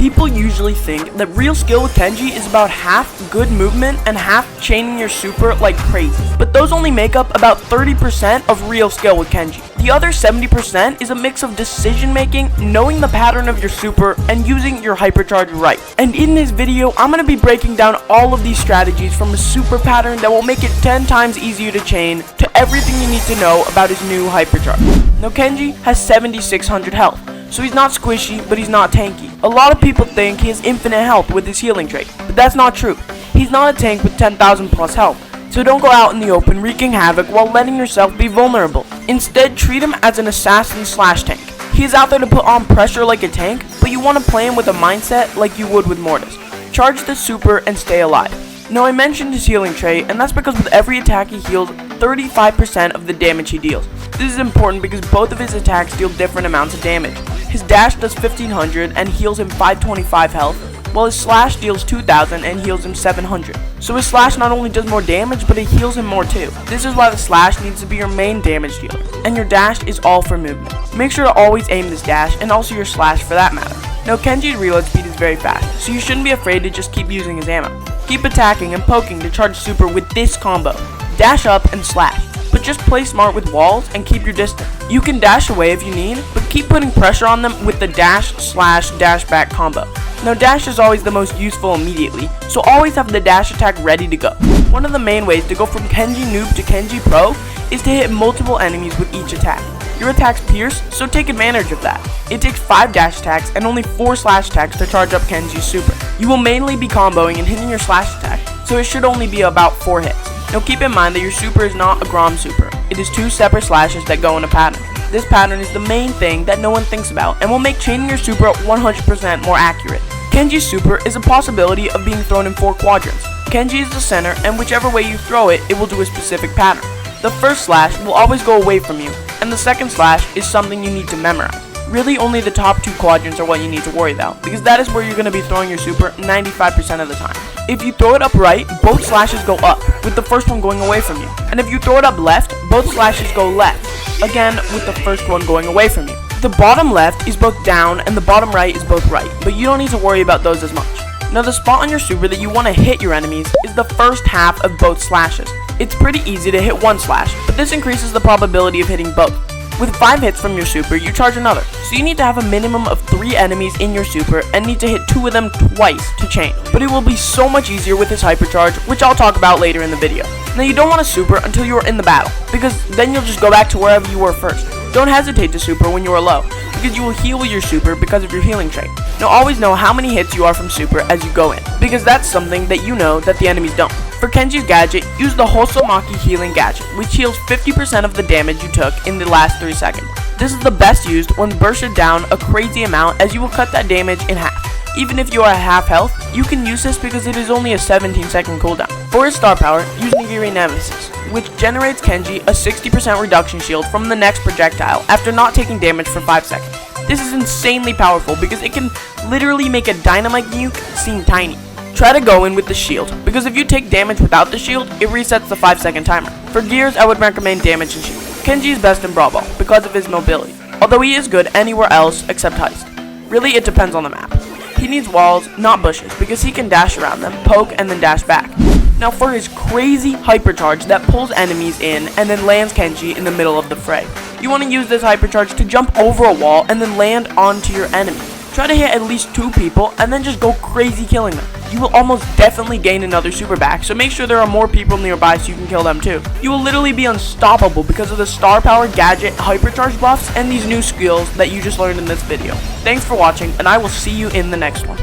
People usually think that real skill with Kenji is about half good movement and half chaining your super like crazy, but those only make up about 30% of real skill with Kenji. The other 70% is a mix of decision making, knowing the pattern of your super, and using your hypercharge right. And in this video, I'm going to be breaking down all of these strategies from a super pattern that will make it 10 times easier to chain to everything you need to know about his new hypercharge. Now Kenji has 7600 health, so he's not squishy, but he's not tanky. A lot of people think he has infinite health with his healing trait, but that's not true. He's not a tank with 10,000 plus health, so don't go out in the open wreaking havoc while letting yourself be vulnerable. Instead, treat him as an assassin slash tank. He is out there to put on pressure like a tank, but you want to play him with a mindset like you would with Mortis. Charge the super and stay alive. Now I mentioned his healing trait, and that's because with every attack he heals 35% of the damage he deals. This is important because both of his attacks deal different amounts of damage. His dash does 1500 and heals him 525 health, while his slash deals 2000 and heals him 700. So his slash not only does more damage, but it heals him more too. This is why the slash needs to be your main damage dealer, and your dash is all for movement. Make sure to always aim this dash, and also your slash for that matter. Now Kenji's reload speed is very fast, so you shouldn't be afraid to just keep using his ammo. Keep attacking and poking to charge super with this combo. Dash up and slash, but just play smart with walls and keep your distance. You can dash away if you need, but keep putting pressure on them with the dash slash dash back combo. Now dash is always the most useful immediately, so always have the dash attack ready to go. One of the main ways to go from Kenji noob to Kenji pro is to hit multiple enemies with each attack. Your attacks pierce, so take advantage of that. It takes 5 dash attacks and only 4 slash attacks to charge up Kenji's super. You will mainly be comboing and hitting your slash attack, so it should only be about 4 hits. Now keep in mind that your super is not a Grom super. It is 2 separate slashes that go in a pattern. This pattern is the main thing that no one thinks about and will make chaining your super 100% more accurate. Kenji's super is a possibility of being thrown in 4 quadrants. Kenji is the center, and whichever way you throw it, it will do a specific pattern. The first slash will always go away from you, and the second slash is something you need to memorize. Really, only the top 2 quadrants are what you need to worry about, because that is where you're going to be throwing your super 95% of the time. If you throw it up right, both slashes go up, with the first one going away from you. And if you throw it up left, both slashes go left, again with the first one going away from you. The bottom left is both down, and the bottom right is both right, but you don't need to worry about those as much. Now the spot on your super that you want to hit your enemies is the first half of both slashes. It's pretty easy to hit one slash, but this increases the probability of hitting both. With 5 hits from your super, you charge another, so you need to have a minimum of 3 enemies in your super and need to hit 2 of them twice to chain. But it will be so much easier with his hypercharge, which I'll talk about later in the video. Now you don't want to super until you are in the battle, because then you'll just go back to wherever you were first. Don't hesitate to super when you are low, because you will heal with your super because of your healing trait. Now always know how many hits you are from super as you go in, because that's something that you know that the enemies don't. For Kenji's gadget, use the Hosomaki healing gadget, which heals 50% of the damage you took in the last 3 seconds. This is the best used when bursted down a crazy amount, as you will cut that damage in half. Even if you are at half health, you can use this because it is only a 17-second cooldown. For his star power, use Nigiri Nemesis, which generates Kenji a 60% reduction shield from the next projectile after not taking damage for 5 seconds. This is insanely powerful because it can literally make a dynamite nuke seem tiny. Try to go in with the shield, because if you take damage without the shield, it resets the 5-second timer. For gears, I would recommend damage and shield. Kenji is best in Brawl because of his mobility, although he is good anywhere else except Heist. Really, it depends on the map. He needs walls, not bushes, because he can dash around them, poke, and then dash back. Now for his crazy hypercharge that pulls enemies in and then lands Kenji in the middle of the fray. You want to use this hypercharge to jump over a wall and then land onto your enemy. Try to hit at least 2 people and then just go crazy killing them. You will almost definitely gain another super back, so make sure there are more people nearby so you can kill them too. You will literally be unstoppable because of the star power gadget, hypercharge buffs, and these new skills that you just learned in this video. Thanks for watching, and I will see you in the next one.